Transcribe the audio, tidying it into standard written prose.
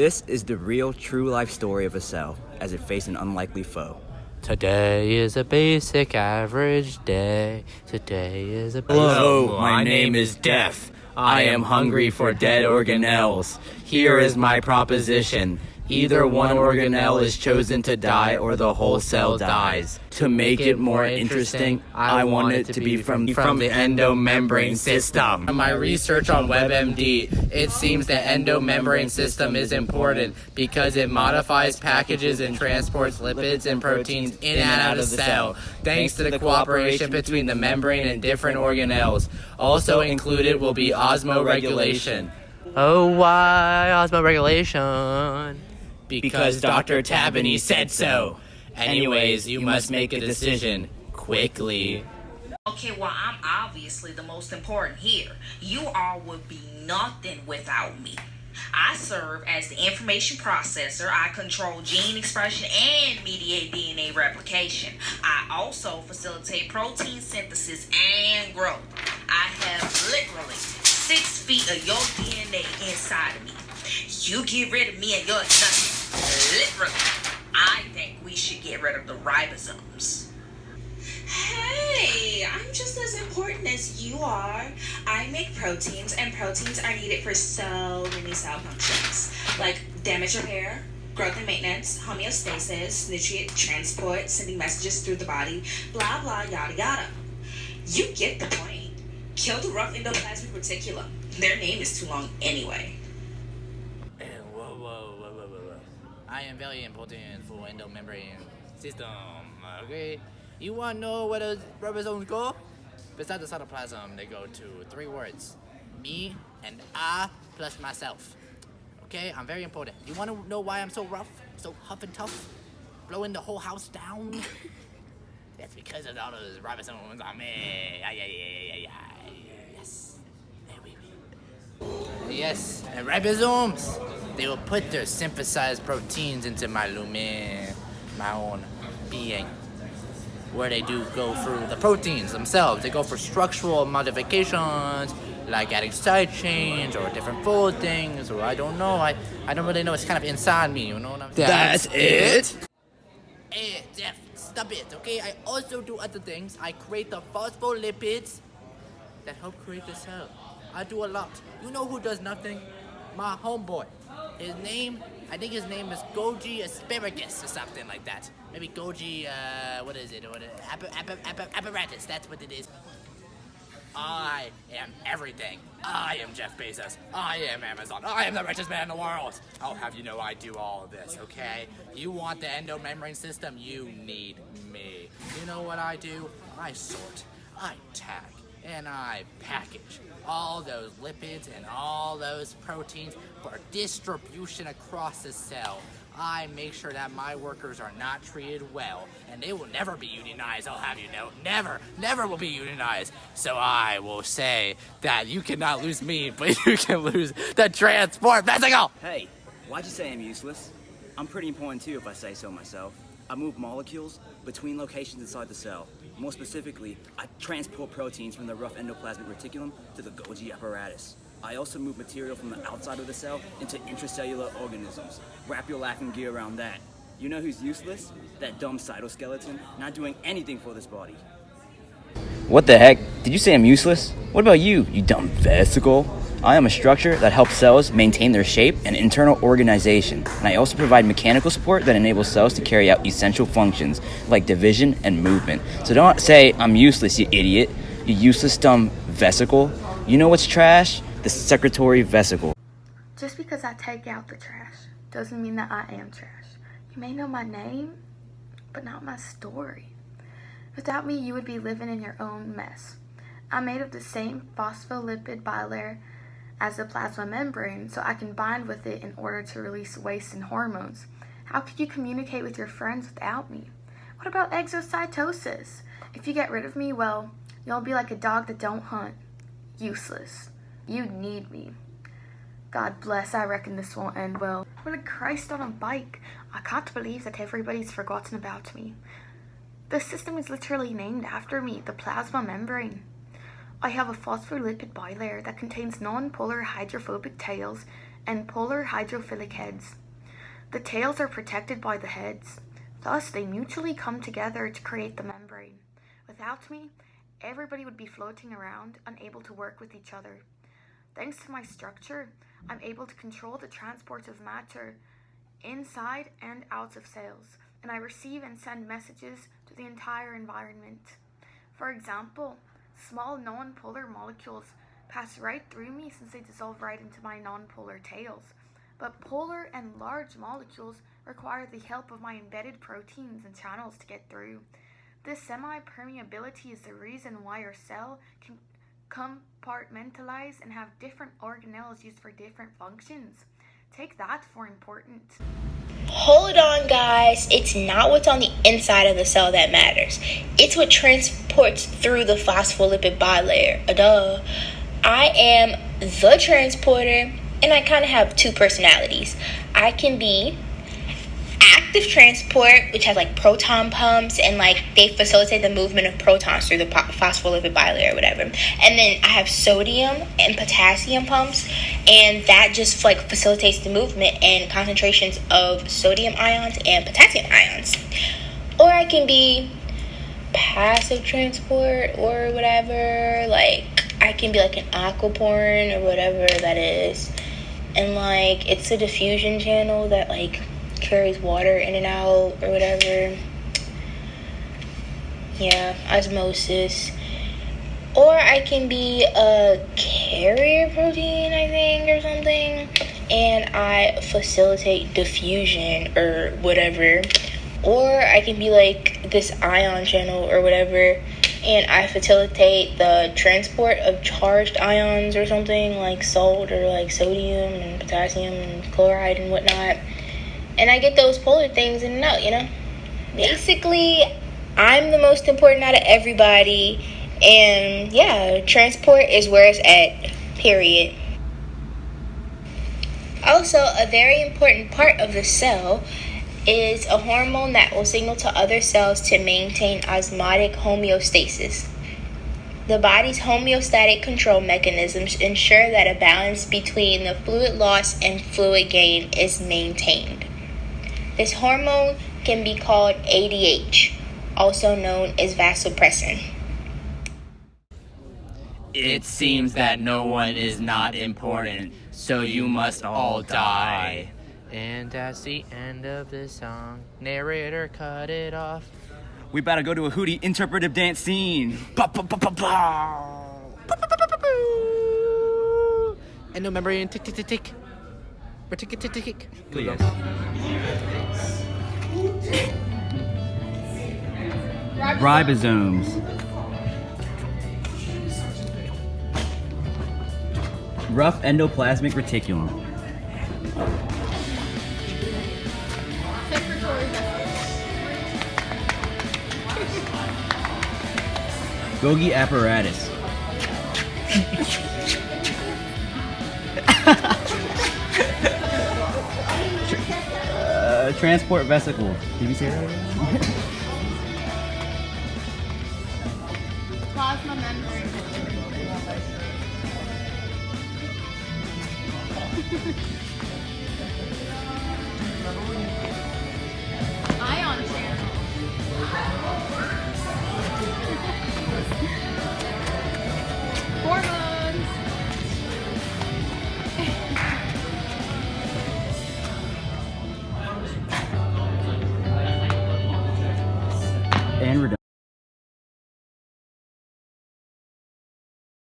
This is the real, true life story of a cell as it faced an unlikely foe. Today is a basic average day. Today is a Hello, my name is Death. I am hungry for dead organelles. Here is my proposition. Either one organelle is chosen to die or the whole cell dies. To make it more interesting, I want it to be from the endomembrane system. From my research on WebMD, it seems the endomembrane system is important because it modifies packages and transports lipids and proteins in and out of the cell, thanks to the cooperation between the membrane and different organelles. Also included will be osmoregulation. Oh, why osmoregulation? Because Dr. Tabany said so. Anyways, you must make a decision quickly. Okay, well, I'm obviously the most important here. You all would be nothing without me. I serve as the information processor. I control gene expression and mediate DNA replication. I also facilitate protein synthesis and growth. I have literally 6 feet of your DNA inside of me. You get rid of me and you're nothing. Literally. I think we should get rid of the ribosomes. Hey, I'm just as important as you are. I make proteins, and proteins are needed for so many cell functions, like damage repair, growth and maintenance, homeostasis, nutrient transport, sending messages through the body, blah, blah, yada, yada. You get the point. Kill the rough endoplasmic reticulum. Their name is too long anyway. Whoa. I am very important for endomembrane system, okay? You want to know where the ribosomes go? Besides the cytoplasm, they go to 3 words. Me and I plus myself. Okay, I'm very important. You want to know why I'm so rough, so huff and tough, blowing the whole house down? That's because of all those ribosomes on me. Yeah. Yes. Yes, and ribosomes. They will put their synthesized proteins into my lumen, my own being, where they do go through the proteins themselves. They go for structural modifications, like adding side chains or different fold things, or I don't know. I don't really know. It's kind of inside me, you know what I'm saying? That's it? Hey, Jeff, stop it, okay? I also do other things. I create the phospholipids that help create the cell. I do a lot. You know who does nothing? My homeboy. I think his name is Goji Asparagus or something like that. Maybe Goji, what is it? Apparatus, that's what it is. I am everything. I am Jeff Bezos. I am Amazon. I am the richest man in the world. I'll have you know I do all of this, okay? You want the endomembrane system? You need me. You know what I do? I sort, I tag, and I package all those lipids and all those proteins for distribution across the cell. I make sure that my workers are not treated well, and they will never be unionized, I'll have you know. Never will be unionized. So I will say that you cannot lose me, but you can lose the transport vesicle. Hey, why'd you say I'm useless? I'm pretty important too if I say so myself. I move molecules between locations inside the cell. More specifically, I transport proteins from the rough endoplasmic reticulum to the Golgi apparatus. I also move material from the outside of the cell into intracellular organisms. Wrap your laughing gear around that. You know who's useless? That dumb cytoskeleton, not doing anything for this body. What the heck? Did you say I'm useless? What about you dumb vesicle? I am a structure that helps cells maintain their shape and internal organization, and I also provide mechanical support that enables cells to carry out essential functions like division and movement. So don't say I'm useless, you idiot. You useless dumb vesicle. You know what's trash? The secretory vesicle. Just because I take out the trash doesn't mean that I am trash. You may know my name, but not my story. Without me, you would be living in your own mess. I'm made of the same phospholipid bilayer as the plasma membrane, so I can bind with it in order to release waste and hormones. How could you communicate with your friends without me? What about exocytosis? If you get rid of me, well, you'll be like a dog that don't hunt. Useless. You need me. God bless, I reckon this won't end well. What a Christ on a bike. I can't believe that everybody's forgotten about me. The system is literally named after me, the plasma membrane. I have a phospholipid bilayer that contains non-polar hydrophobic tails and polar hydrophilic heads. The tails are protected by the heads. Thus, they mutually come together to create the membrane. Without me, everybody would be floating around, unable to work with each other. Thanks to my structure, I'm able to control the transport of matter inside and out of cells, and I receive and send messages to the entire environment. For example, small non-polar molecules pass right through me since they dissolve right into my non-polar tails. But polar and large molecules require the help of my embedded proteins and channels to get through. This semi-permeability is the reason why your cell can compartmentalize and have different organelles used for different functions. Take that for important. Hold on, guys. It's not what's on the inside of the cell that matters. It's what transports through the phospholipid bilayer. Duh. I am the transporter, and I kind of have two personalities. I can be active transport, which has like proton pumps, and like they facilitate the movement of protons through the phospholipid bilayer or whatever. And then I have sodium and potassium pumps, and that just like facilitates the movement and concentrations of sodium ions and potassium ions. Or I can be passive transport or whatever. Like I can be like an aquaporn or whatever that is, and like it's a diffusion channel that like carries water in and out or whatever. Yeah, osmosis. Or I can be a carrier protein, I think, or something, and I facilitate diffusion or whatever. Or I can be like this ion channel or whatever, and I facilitate the transport of charged ions or something, like salt or like sodium and potassium and chloride and whatnot. And I get those polar things in and out, you know? Basically, I'm the most important out of everybody. And yeah, transport is where it's at, period. Also, a very important part of the cell is a hormone that will signal to other cells to maintain osmotic homeostasis. The body's homeostatic control mechanisms ensure that a balance between the fluid loss and fluid gain is maintained. This hormone can be called ADH, also known as vasopressin. It seems that no one is not important, so you must all die. And that's the end of the song. Narrator, cut it off. We better go to a Hudi interpretive dance scene. Endomembrane, tick, tick, tick, tick. Or tick, tick, tick, tick. Please. Ribosomes. Rough endoplasmic reticulum. Golgi apparatus. Transport vesicle. Did you say that? Plasma membrane. Ion channel. Hormones. And we're done.